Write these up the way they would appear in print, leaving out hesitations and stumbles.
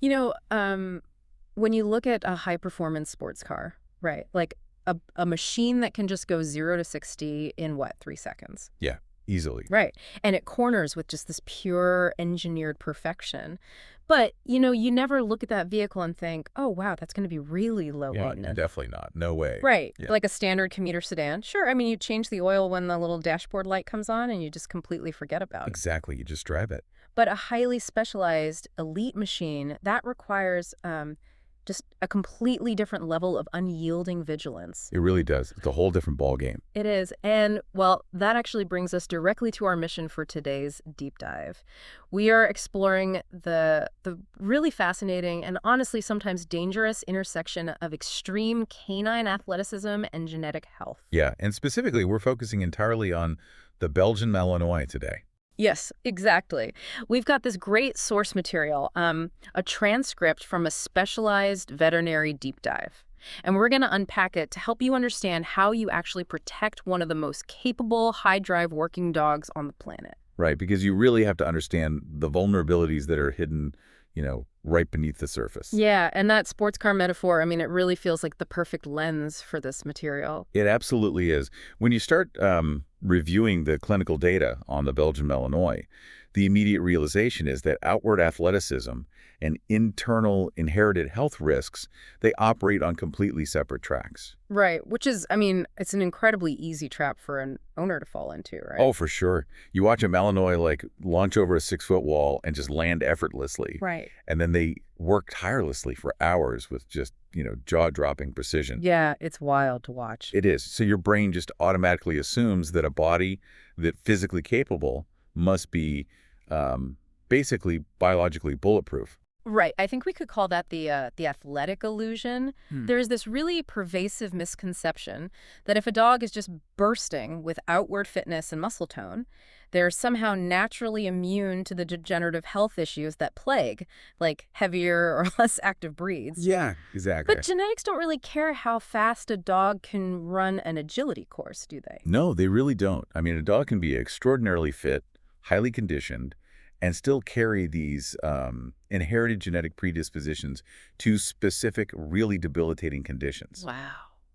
You know, when you look at a high-performance sports car, right, like a machine that can just go 0 to 60 in what, 3 seconds? Yeah, easily. Right. And it corners with just this pure engineered perfection. But, you never look at that vehicle and think, oh, wow, that's going to be really low Yeah, maintenance. definitely not. No way. Right. Yeah, Like a standard commuter sedan. Sure. I mean, you change the oil when the little dashboard light comes on and you just completely forget about it. exactly. You just drive it. But a highly specialized elite machine, that requires just a completely different level of unyielding vigilance. It really does. It's a whole different ball game. It is. And, well, that actually brings us directly to our mission for today's deep dive. We are exploring the really fascinating and honestly sometimes dangerous intersection of extreme canine athleticism and genetic health. Yeah, and specifically, we're focusing entirely on the Belgian Malinois today. Yes, exactly. We've got this great source material, a transcript from a specialized veterinary deep dive. And we're going to unpack it to help you understand how you actually protect one of the most capable, high-drive working dogs on the planet. Right, because you really have to understand the vulnerabilities that are hidden, right beneath the surface. Yeah, and that sports car metaphor, I mean, it really feels like the perfect lens for this material. It absolutely is. When you start reviewing the clinical data on the Belgian Malinois, the immediate realization is that outward athleticism and internal inherited health risks, they operate on completely separate tracks. Right, which is, I mean, it's an incredibly easy trap for an owner to fall into, right? Oh, for sure. You watch a Malinois launch over a 6-foot wall and just land effortlessly. Right. And then they work tirelessly for hours with just, jaw-dropping precision. Yeah, it's wild to watch. It is. So your brain just automatically assumes that a body that physically capable must be basically biologically bulletproof. Right. I think we could call that the athletic illusion. There is this really pervasive misconception that if a dog is just bursting with outward fitness and muscle tone, they're somehow naturally immune to the degenerative health issues that plague, like heavier or less active breeds. Yeah, exactly. But genetics don't really care how fast a dog can run an agility course, do they? No, they really don't. I mean, a dog can be extraordinarily fit, highly conditioned, and still carry these inherited genetic predispositions to specific, really debilitating conditions. Wow.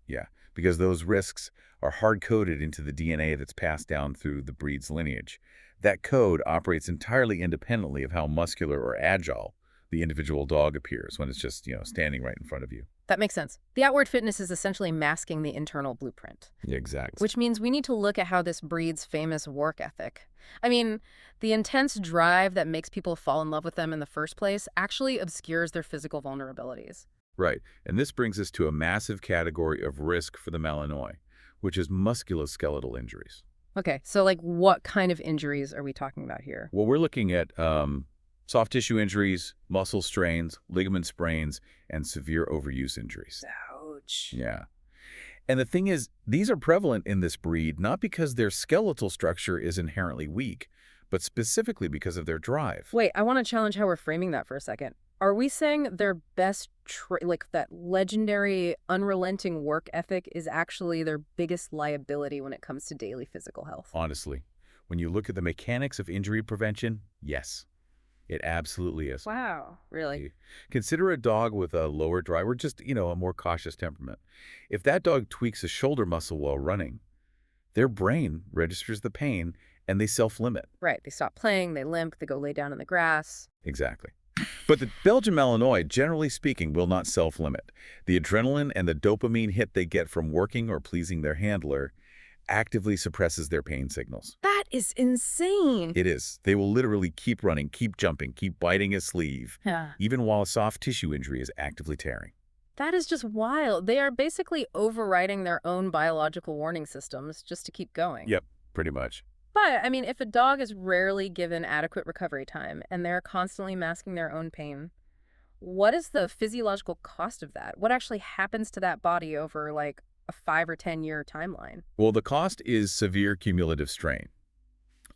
Yeah, because those risks are hard-coded into the DNA that's passed down through the breed's lineage. That code operates entirely independently of how muscular or agile the individual dog appears when it's just, standing right in front of you. That makes sense. The outward fitness is essentially masking the internal blueprint. Yeah, exactly. Which means we need to look at how this breed's famous work ethic. I mean, the intense drive that makes people fall in love with them in the first place actually obscures their physical vulnerabilities. Right, and this brings us to a massive category of risk for the Malinois, which is musculoskeletal injuries. Okay, so like what kind of injuries are we talking about here? Well, we're looking at soft tissue injuries, muscle strains, ligament sprains, and severe overuse injuries. Ouch. Yeah. And the thing is, these are prevalent in this breed not because their skeletal structure is inherently weak, but specifically because of their drive. Wait, I want to challenge how we're framing that for a second. Are we saying their best, like that legendary, unrelenting work ethic is actually their biggest liability when it comes to daily physical health? Honestly, when you look at the mechanics of injury prevention, yes, it absolutely is. Wow, really? Consider a dog with a lower drive or just, a more cautious temperament. If that dog tweaks a shoulder muscle while running, their brain registers the pain and they self-limit. Right, they stop playing, they limp, they go lay down in the grass. Exactly. But the Belgian Malinois, generally speaking, will not self-limit. The adrenaline and the dopamine hit they get from working or pleasing their handler actively suppresses their pain signals. That is insane. It is. They will literally keep running, keep jumping, keep biting a sleeve, Yeah. even while a soft tissue injury is actively tearing. That is just wild. They are basically overriding their own biological warning systems just to keep going. Yep, pretty much. But, I mean, if a dog is rarely given adequate recovery time and they're constantly masking their own pain, what is the physiological cost of that? What actually happens to that body over, like, a 5 or 10-year timeline? Well, the cost is severe cumulative strain.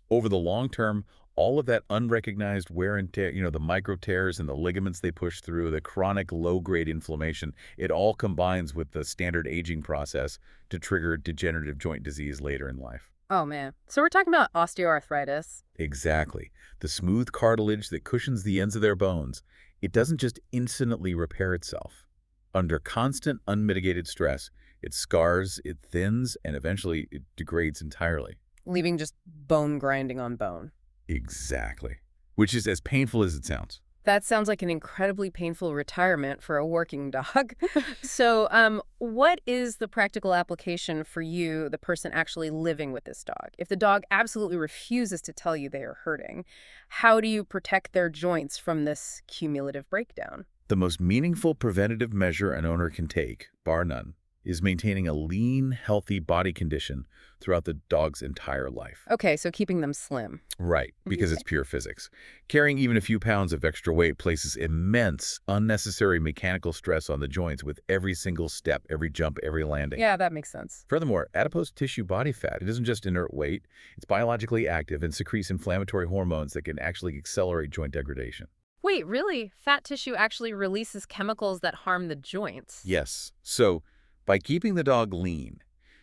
Over the long term, all of that unrecognized wear and tear, the micro tears and the ligaments they push through, the chronic low-grade inflammation, it all combines with the standard aging process to trigger degenerative joint disease later in life. Oh, man. So we're talking about osteoarthritis. Exactly. The smooth cartilage that cushions the ends of their bones. it doesn't just instantly repair itself. Under constant, unmitigated stress, it scars, it thins, and eventually it degrades entirely. Leaving just bone grinding on bone. Exactly. Which is as painful as it sounds. That sounds like an incredibly painful retirement for a working dog. So, what is the practical application for you, the person actually living with this dog? If the dog absolutely refuses to tell you they are hurting, how do you protect their joints from this cumulative breakdown? The most meaningful preventative measure an owner can take, bar none, is maintaining a lean, healthy body condition throughout the dog's entire life. Okay, so keeping them slim. Right, because it's pure physics. Carrying even a few pounds of extra weight places immense, unnecessary mechanical stress on the joints with every single step, every jump, every landing. Yeah, that makes sense. Furthermore, adipose tissue body fat, it isn't just inert weight, it's biologically active and secretes inflammatory hormones that can actually accelerate joint degradation. Wait, really? Fat tissue actually releases chemicals that harm the joints? Yes, so by keeping the dog lean,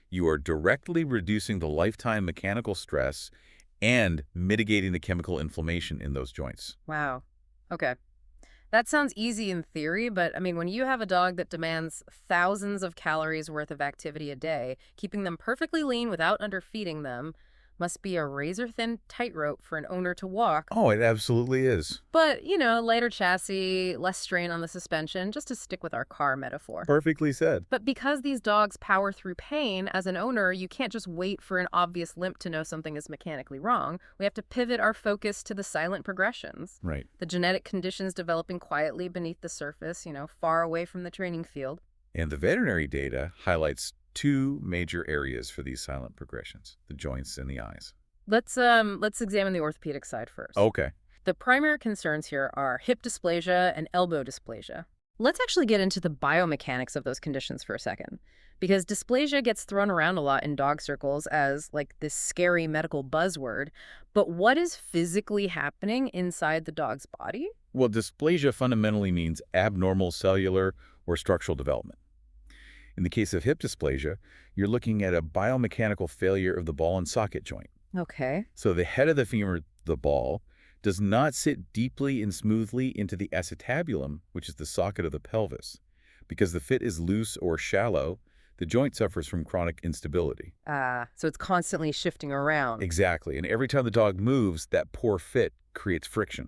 you are directly reducing the lifetime mechanical stress and mitigating the chemical inflammation in those joints. Wow. Okay. That sounds easy in theory, but I mean, when you have a dog that demands thousands of calories worth of activity a day, keeping them perfectly lean without underfeeding them must be a razor-thin tightrope for an owner to walk. Oh, it absolutely is. But, lighter chassis, less strain on the suspension, just to stick with our car metaphor. Perfectly said. But because these dogs power through pain, as an owner, you can't just wait for an obvious limp to know something is mechanically wrong. We have to pivot our focus to the silent progressions. Right. The genetic conditions developing quietly beneath the surface, far away from the training field. And the veterinary data highlights two major areas for these silent progressions, the joints and the eyes. Let's examine the orthopedic side first. Okay. The primary concerns here are hip dysplasia and elbow dysplasia. Let's actually get into the biomechanics of those conditions for a second, because dysplasia gets thrown around a lot in dog circles as like this scary medical buzzword. But what is physically happening inside the dog's body? Well, dysplasia fundamentally means abnormal cellular or structural development. In the case of hip dysplasia, you're looking at a biomechanical failure of the ball and socket joint. Okay. So the head of the femur, the ball, does not sit deeply and smoothly into the acetabulum, which is the socket of the pelvis. Because the fit is loose or shallow, the joint suffers from chronic instability. So it's constantly shifting around. Exactly, and every time the dog moves, that poor fit creates friction.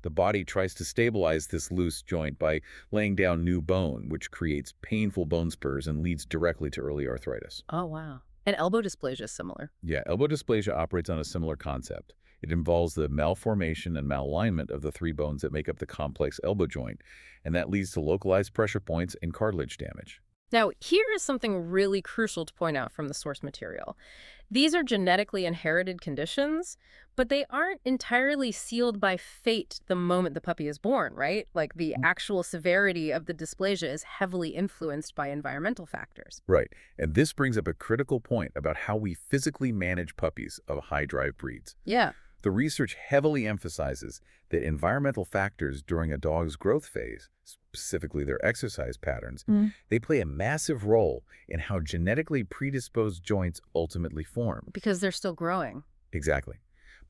The body tries to stabilize this loose joint by laying down new bone, which creates painful bone spurs and leads directly to early arthritis. Oh, wow. And elbow dysplasia is similar. Yeah, elbow dysplasia operates on a similar concept. It involves the malformation and malalignment of the three bones that make up the complex elbow joint, and that leads to localized pressure points and cartilage damage. Now, here is something really crucial to point out from the source material. These are genetically inherited conditions, but they aren't entirely sealed by fate the moment the puppy is born, right? Like the actual severity of the dysplasia is heavily influenced by environmental factors. Right, and this brings up a critical point about how we physically manage puppies of high-drive breeds. Yeah. The research heavily emphasizes that environmental factors during a dog's growth phase, specifically their exercise patterns, they play a massive role in how genetically predisposed joints ultimately form. Because they're still growing. Exactly.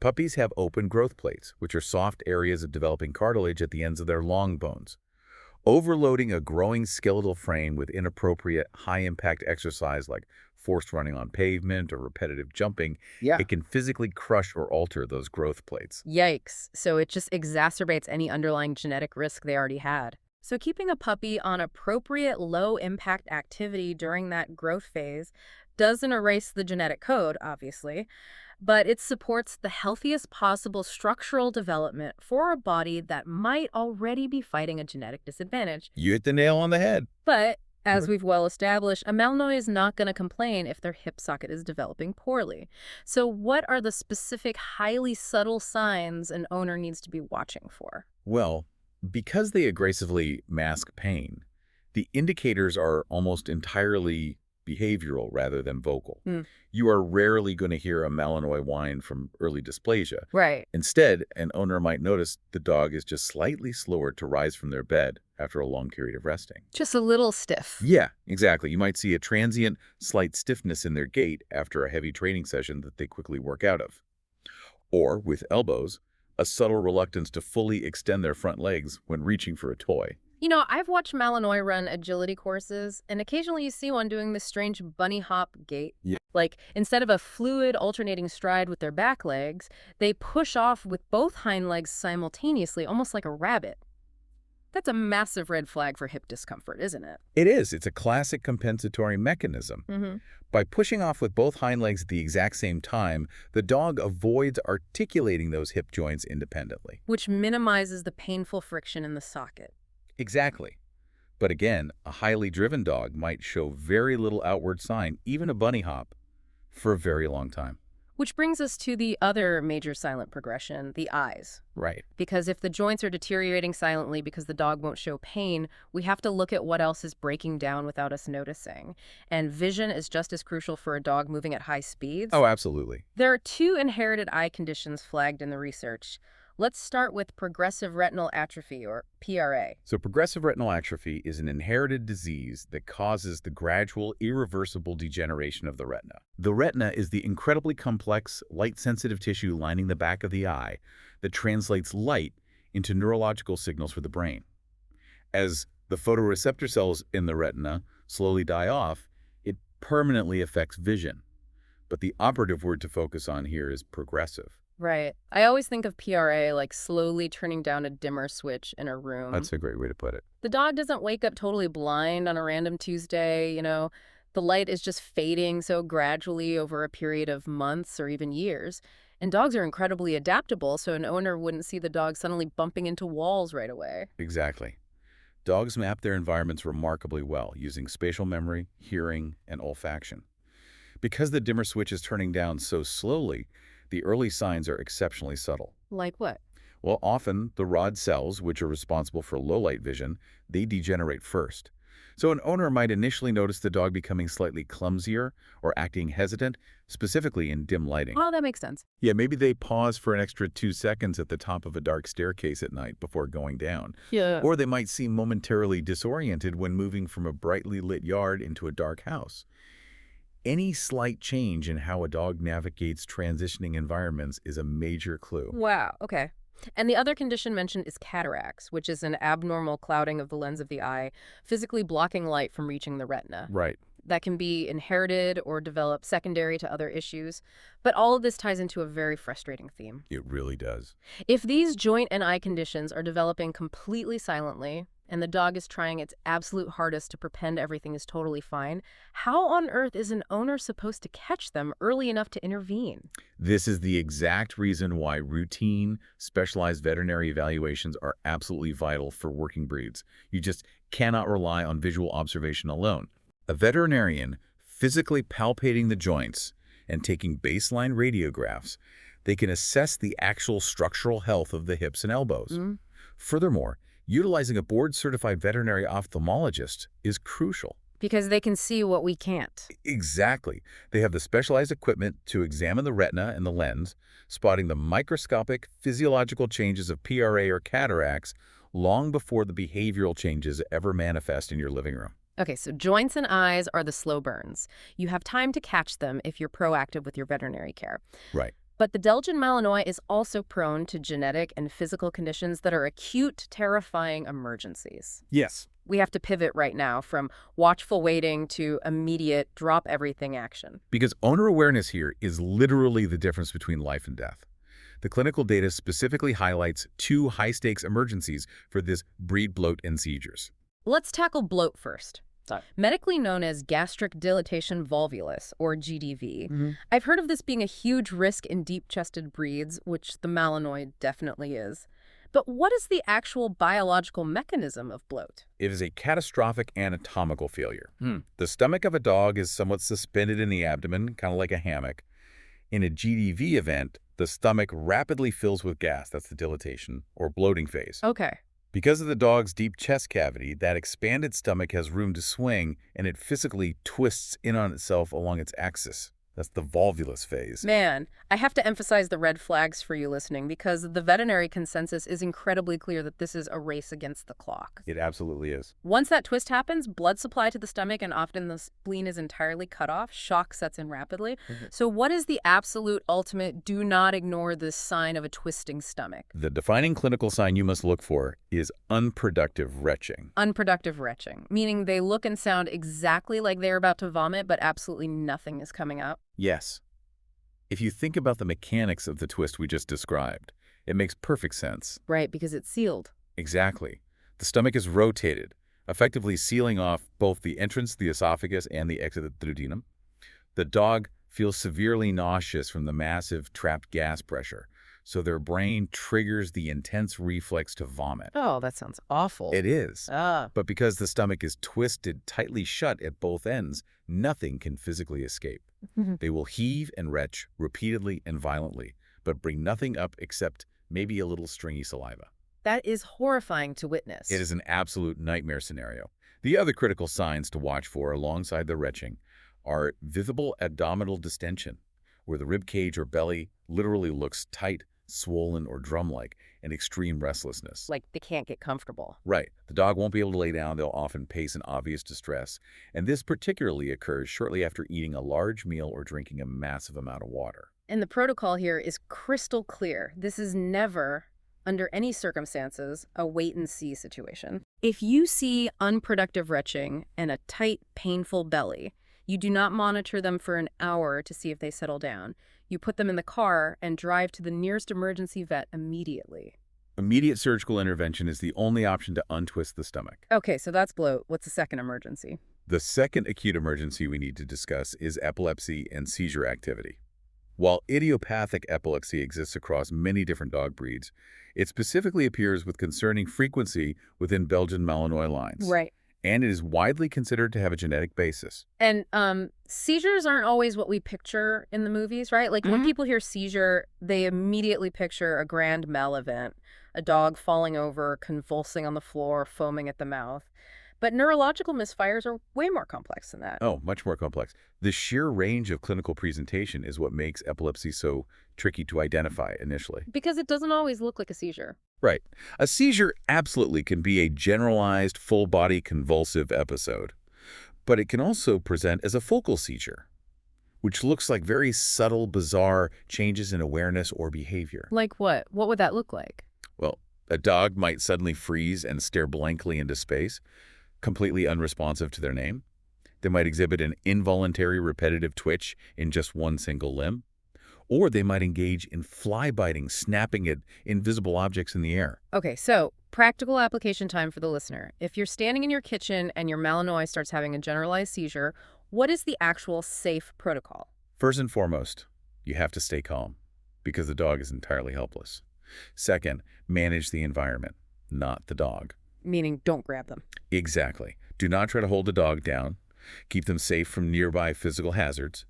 Puppies have open growth plates, which are soft areas of developing cartilage at the ends of their long bones. Overloading a growing skeletal frame with inappropriate, high-impact exercise like forced running on pavement or repetitive jumping, it can physically crush or alter those growth plates. Yikes. So it just exacerbates any underlying genetic risk they already had. So keeping a puppy on appropriate low-impact activity during that growth phase doesn't erase the genetic code, obviously, but it supports the healthiest possible structural development for a body that might already be fighting a genetic disadvantage. You hit the nail on the head. But as we've well established, a Malinois is not going to complain if their hip socket is developing poorly. So what are the specific, highly subtle signs an owner needs to be watching for? Well, because they aggressively mask pain, the indicators are almost entirely behavioral rather than vocal. You are rarely going to hear a Malinois whine from early dysplasia. Right. Instead, an owner might notice the dog is just slightly slower to rise from their bed after a long period of resting. Just a little stiff. Yeah, exactly. You might see a transient, slight stiffness in their gait after a heavy training session that they quickly work out of. Or, with elbows, a subtle reluctance to fully extend their front legs when reaching for a toy. You know, I've watched Malinois run agility courses, and occasionally you see one doing this strange bunny hop gait. Yeah. Like, instead of a fluid alternating stride with their back legs, they push off with both hind legs simultaneously, almost like a rabbit. That's a massive red flag for hip discomfort, isn't it? It is. It's a classic compensatory mechanism. By pushing off with both hind legs at the exact same time, the dog avoids articulating those hip joints independently. Which minimizes the painful friction in the socket. Exactly. But again, a highly driven dog might show very little outward sign, even a bunny hop, for a very long time. Which brings us to the other major silent progression, the eyes. Right. Because if the joints are deteriorating silently because the dog won't show pain, we have to look at what else is breaking down without us noticing. And vision is just as crucial for a dog moving at high speeds. Oh, absolutely. There are 2 inherited eye conditions flagged in the research. Let's start with progressive retinal atrophy, or PRA. So progressive retinal atrophy is an inherited disease that causes the gradual, irreversible degeneration of the retina. The retina is the incredibly complex, light-sensitive tissue lining the back of the eye that translates light into neurological signals for the brain. As the photoreceptor cells in the retina slowly die off, it permanently affects vision. But the operative word to focus on here is progressive. Right. I always think of PRA like slowly turning down a dimmer switch in a room. That's a great way to put it. The dog doesn't wake up totally blind on a random Tuesday, you know. The light is just fading so gradually over a period of months or even years. And dogs are incredibly adaptable, so an owner wouldn't see the dog suddenly bumping into walls right away. Exactly. Dogs map their environments remarkably well, using spatial memory, hearing, and olfaction. Because the dimmer switch is turning down so slowly, the early signs are exceptionally subtle. Like what? Well, often the rod cells, which are responsible for low-light vision, they degenerate first. So an owner might initially notice the dog becoming slightly clumsier or acting hesitant, specifically in dim lighting. Oh, that makes sense. Yeah, maybe they pause for an extra 2 seconds at the top of a dark staircase at night before going down. Yeah. Or they might seem momentarily disoriented when moving from a brightly lit yard into a dark house. Any slight change in how a dog navigates transitioning environments is a major clue. Wow, okay. And the other condition mentioned is cataracts, which is an abnormal clouding of the lens of the eye, physically blocking light from reaching the retina. Right. That can be inherited or develop secondary to other issues, but all of this ties into a very frustrating theme. It really does. If these joint and eye conditions are developing completely silently, and the dog is trying its absolute hardest to pretend everything is totally fine, how on earth is an owner supposed to catch them early enough to intervene? This is the exact reason why routine, specialized veterinary evaluations are absolutely vital for working breeds. You just cannot rely on visual observation alone. A veterinarian physically palpating the joints and taking baseline radiographs, they can assess the actual structural health of the hips and elbows. Furthermore, utilizing a board-certified veterinary ophthalmologist is crucial. Because they can see what we can't. Exactly. They have the specialized equipment to examine the retina and the lens, spotting the microscopic physiological changes of PRA or cataracts long before the behavioral changes ever manifest in your living room. Okay, so joints and eyes are the slow burns. You have time to catch them if you're proactive with your veterinary care. Right. But the Belgian Malinois is also prone to genetic and physical conditions that are acute, terrifying emergencies. Yes. We have to pivot right now from watchful waiting to immediate drop-everything action. Because owner awareness here is literally the difference between life and death. The clinical data specifically highlights 2 high-stakes emergencies for this breed bloat and seizures. Let's tackle bloat first. Medically known as gastric dilatation-volvulus, or GDV. I've heard of this being a huge risk in deep-chested breeds, which the Malinois definitely is. But what is the actual biological mechanism of bloat? It is a catastrophic anatomical failure. The stomach of a dog is somewhat suspended in the abdomen, kind of like a hammock. In a GDV event, the stomach rapidly fills with gas, that's the dilatation, or bloating phase. Okay. Because of the dog's deep chest cavity, that expanded stomach has room to swing, and it physically twists in on itself along its axis. That's the volvulus phase. Man, I have to emphasize the red flags for you listening because the veterinary consensus is incredibly clear that this is a race against the clock. It absolutely is. Once that twist happens, blood supply to the stomach and often the spleen is entirely cut off. Shock sets in rapidly. So what is the absolute ultimate do not ignore this sign of a twisting stomach? The defining clinical sign you must look for is unproductive retching. Unproductive retching, meaning they look and sound exactly like they're about to vomit, but absolutely nothing is coming up. Yes. If you think about the mechanics of the twist we just described, it makes perfect sense. Right, because it's sealed. Exactly. The stomach is rotated, effectively sealing off both the entrance to the esophagus and the exit of the duodenum. The dog feels severely nauseous from the massive trapped gas pressure, so their brain triggers the intense reflex to vomit. Oh, that sounds awful. It is. Ah. But because the stomach is twisted tightly shut at both ends, nothing can physically escape. They will heave and retch repeatedly and violently, but bring nothing up except maybe a little stringy saliva. That is horrifying to witness. It is an absolute nightmare scenario. The other critical signs to watch for alongside the retching are visible abdominal distension, where the rib cage or belly literally looks tight, swollen, or drum-like, and extreme restlessness. Like they can't get comfortable. Right. The dog won't be able to lay down. They'll often pace in obvious distress. And this particularly occurs shortly after eating a large meal or drinking a massive amount of water. And the protocol here is crystal clear. This is never, under any circumstances, a wait-and-see situation. If you see unproductive retching and a tight, painful belly, you do not monitor them for an hour to see if they settle down. You put them in the car and drive to the nearest emergency vet immediately. Immediate surgical intervention is the only option to untwist the stomach. Okay, so that's bloat. What's the second emergency? The second acute emergency we need to discuss is epilepsy and seizure activity. While idiopathic epilepsy exists across many different dog breeds, it specifically appears with concerning frequency within Belgian Malinois lines. Right. And it is widely considered to have a genetic basis. And seizures aren't always what we picture in the movies, right? Like when people hear seizure, they immediately picture a grand mal event, a dog falling over, convulsing on the floor, foaming at the mouth. But neurological misfires are way more complex than that. Oh, much more complex. The sheer range of clinical presentation is what makes epilepsy so tricky to identify initially. Because it doesn't always look like a seizure. Right. A seizure absolutely can be a generalized, full-body convulsive episode. But it can also present as a focal seizure, which looks like very subtle, bizarre changes in awareness or behavior. Like what? What would that look like? Well, a dog might suddenly freeze and stare blankly into space, completely unresponsive to their name. They might exhibit an involuntary repetitive twitch in just one single limb. Or they might engage in fly biting, snapping at invisible objects in the air. Okay, so practical application time for the listener. If you're standing in your kitchen and your Malinois starts having a generalized seizure, what is the actual safe protocol? First and foremost, you have to stay calm because the dog is entirely helpless. Second, manage the environment, not the dog. Meaning don't grab them. Exactly. Do not try to hold the dog down. Keep them safe from nearby physical hazards.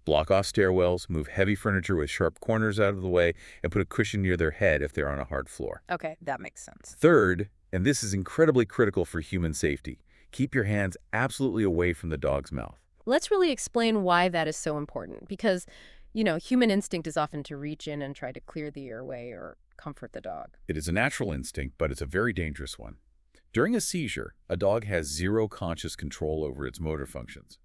Block off stairwells, move heavy furniture with sharp corners out of the way, and put a cushion near their head if they're on a hard floor. Okay, that makes sense. Third, and this is incredibly critical for human safety, keep your hands absolutely away from the dog's mouth. Let's really explain why that is so important because, human instinct is often to reach in and try to clear the airway or comfort the dog. It is a natural instinct, but it's a very dangerous one. During a seizure, a dog has zero conscious control over its motor functions.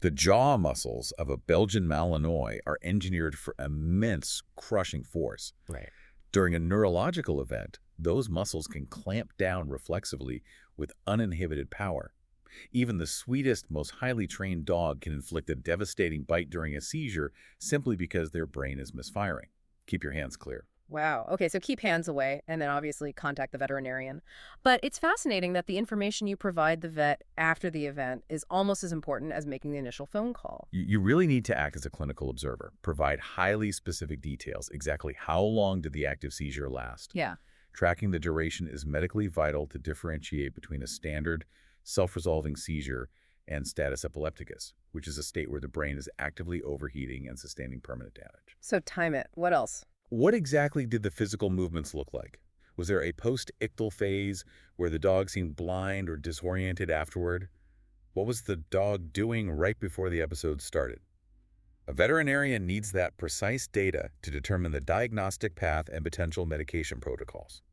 The jaw muscles of a Belgian Malinois are engineered for immense crushing force. Right. During a neurological event, those muscles can clamp down reflexively with uninhibited power. Even the sweetest, most highly trained dog can inflict a devastating bite during a seizure simply because their brain is misfiring. Keep your hands clear. Wow. Okay, so keep hands away and then obviously contact the veterinarian. But it's fascinating that the information you provide the vet after the event is almost as important as making the initial phone call. You really need to act as a clinical observer. Provide highly specific details. Exactly how long did the active seizure last? Yeah. Tracking the duration is medically vital to differentiate between a standard self-resolving seizure and status epilepticus, which is a state where the brain is actively overheating and sustaining permanent damage. So time it. What else? What exactly did the physical movements look like? Was there a post-ictal phase where the dog seemed blind or disoriented afterward? What was the dog doing right before the episode started? A veterinarian needs that precise data to determine the diagnostic path and potential medication protocols.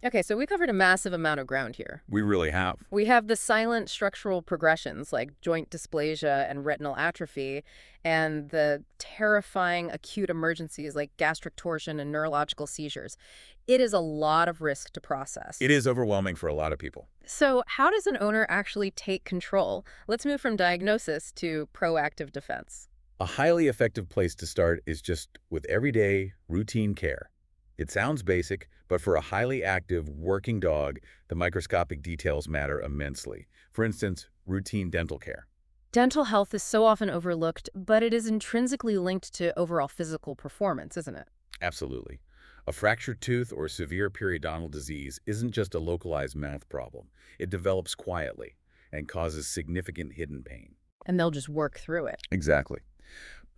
Okay, so we covered a massive amount of ground here. We really have. We have the silent structural progressions like joint dysplasia and retinal atrophy, and the terrifying acute emergencies like gastric torsion and neurological seizures. It is a lot of risk to process. It is overwhelming for a lot of people. So how does an owner actually take control? Let's move from diagnosis to proactive defense. A highly effective place to start is just with everyday, routine care. It sounds basic, but for a highly active, working dog, the microscopic details matter immensely. For instance, routine dental care. Dental health is so often overlooked, but it is intrinsically linked to overall physical performance, isn't it? Absolutely. A fractured tooth or severe periodontal disease isn't just a localized mouth problem. It develops quietly and causes significant hidden pain. And they'll just work through it. Exactly.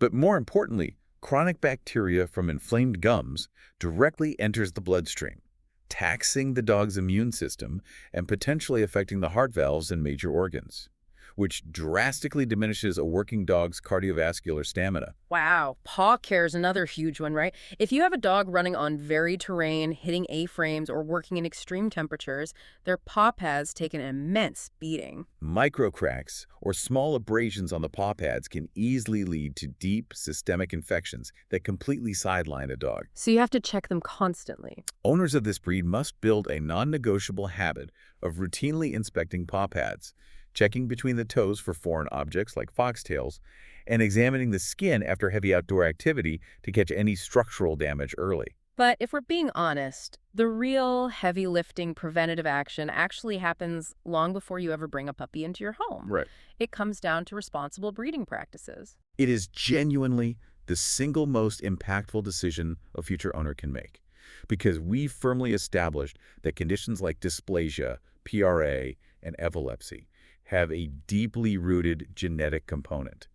But more importantly, chronic bacteria from inflamed gums directly enters the bloodstream, taxing the dog's immune system and potentially affecting the heart valves and major organs, which drastically diminishes a working dog's cardiovascular stamina. Wow. Paw care is another huge one, right? If you have a dog running on varied terrain, hitting A-frames, or working in extreme temperatures, their paw pads take an immense beating. Microcracks or small abrasions on the paw pads can easily lead to deep systemic infections that completely sideline a dog. So you have to check them constantly. Owners of this breed must build a non-negotiable habit of routinely inspecting paw pads, checking between the toes for foreign objects like foxtails, and examining the skin after heavy outdoor activity to catch any structural damage early. But if we're being honest, the real heavy lifting preventative action actually happens long before you ever bring a puppy into your home. Right. It comes down to responsible breeding practices. It is genuinely the single most impactful decision a future owner can make, because we've firmly established that conditions like dysplasia, PRA, and epilepsy have a deeply rooted genetic component.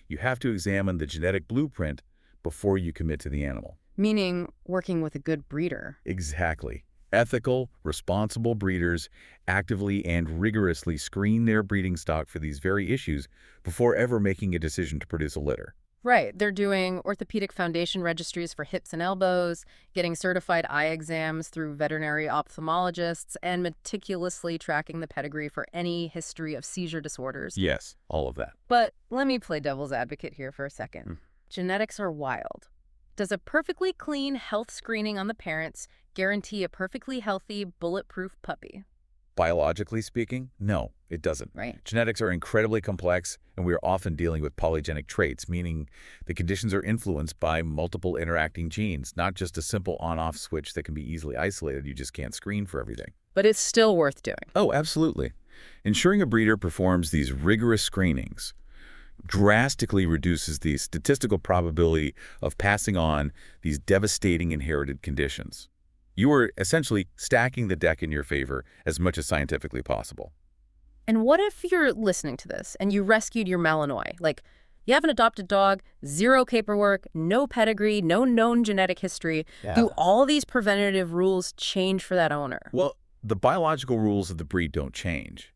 You have to examine the genetic blueprint before you commit to the animal. Meaning working with a good breeder. Exactly. Ethical, responsible breeders actively and rigorously screen their breeding stock for these very issues before ever making a decision to produce a litter. Right. They're doing orthopedic foundation registries for hips and elbows, getting certified eye exams through veterinary ophthalmologists, and meticulously tracking the pedigree for any history of seizure disorders. Yes, all of that. But let me play devil's advocate here for a second. Genetics are wild. Does a perfectly clean health screening on the parents guarantee a perfectly healthy, bulletproof puppy? Biologically speaking, no, it doesn't. Right. Genetics are incredibly complex, and we are often dealing with polygenic traits, meaning the conditions are influenced by multiple interacting genes, not just a simple on-off switch that can be easily isolated. You just can't screen for everything. But it's still worth doing. Oh, absolutely. Ensuring a breeder performs these rigorous screenings drastically reduces the statistical probability of passing on these devastating inherited conditions. You are essentially stacking the deck in your favor as much as scientifically possible. And what if you're listening to this and you rescued your Malinois? Like, you have an adopted dog, zero paperwork, no pedigree, no known genetic history. Yeah. Do all these preventative rules change for that owner? Well, the biological rules of the breed don't change,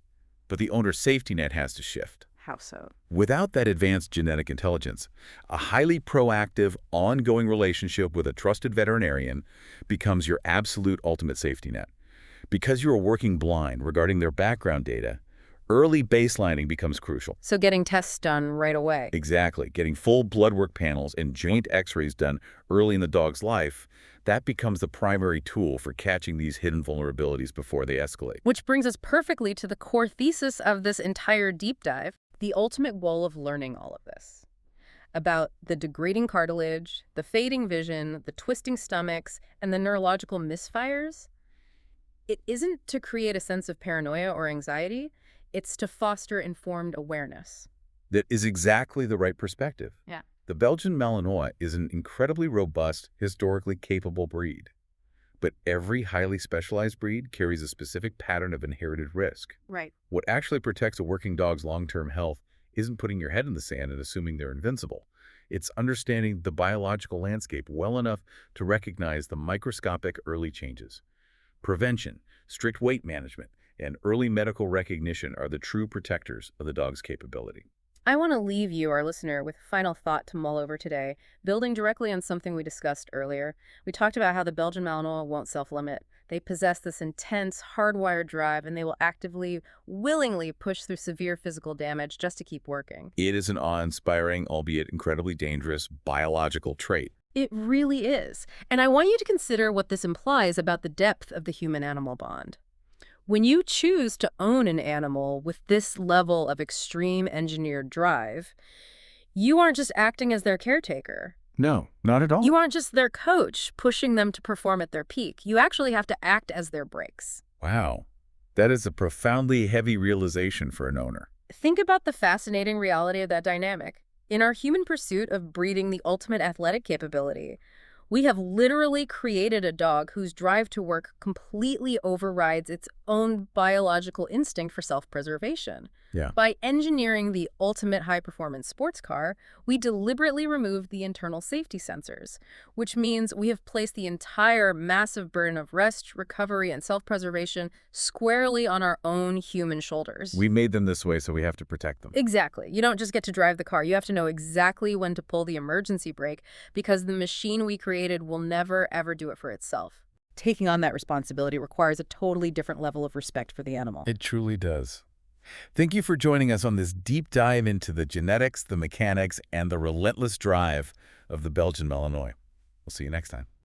but the owner's safety net has to shift. How so? Without that advanced genetic intelligence, a highly proactive, ongoing relationship with a trusted veterinarian becomes your absolute ultimate safety net. Because you are working blind regarding their background data, early baselining becomes crucial. So getting tests done right away. Exactly. Getting full blood work panels and joint x-rays done early in the dog's life, that becomes the primary tool for catching these hidden vulnerabilities before they escalate. Which brings us perfectly to the core thesis of this entire deep dive, the ultimate goal of learning all of this. About the degrading cartilage, the fading vision, the twisting stomachs, and the neurological misfires. It isn't to create a sense of paranoia or anxiety. It's to foster informed awareness. That is exactly the right perspective. Yeah. The Belgian Malinois is an incredibly robust, historically capable breed. But every highly specialized breed carries a specific pattern of inherited risk. Right. What actually protects a working dog's long-term health isn't putting your head in the sand and assuming they're invincible. It's understanding the biological landscape well enough to recognize the microscopic early changes. Prevention, strict weight management, and early medical recognition are the true protectors of the dog's capability. I want to leave you, our listener, with a final thought to mull over today, building directly on something we discussed earlier. We talked about how the Belgian Malinois won't self-limit. They possess this intense, hardwired drive, and they will actively, willingly push through severe physical damage just to keep working. It is an awe-inspiring, albeit incredibly dangerous, biological trait. It really is. And I want you to consider what this implies about the depth of the human-animal bond. When you choose to own an animal with this level of extreme engineered drive, you aren't just acting as their caretaker. No, not at all. You aren't just their coach, pushing them to perform at their peak. You actually have to act as their brakes. Wow. That is a profoundly heavy realization for an owner. Think about the fascinating reality of that dynamic. In our human pursuit of breeding the ultimate athletic capability, we have literally created a dog whose drive to work completely overrides its own biological instinct for self-preservation. Yeah. By engineering the ultimate high-performance sports car, we deliberately removed the internal safety sensors, which means we have placed the entire massive burden of rest, recovery, and self-preservation squarely on our own human shoulders. We made them this way, so we have to protect them. Exactly. You don't just get to drive the car. You have to know exactly when to pull the emergency brake, because the machine we created will never, ever do it for itself. Taking on that responsibility requires a totally different level of respect for the animal. It truly does. Thank you for joining us on this deep dive into the genetics, the mechanics, and the relentless drive of the Belgian Malinois. We'll see you next time.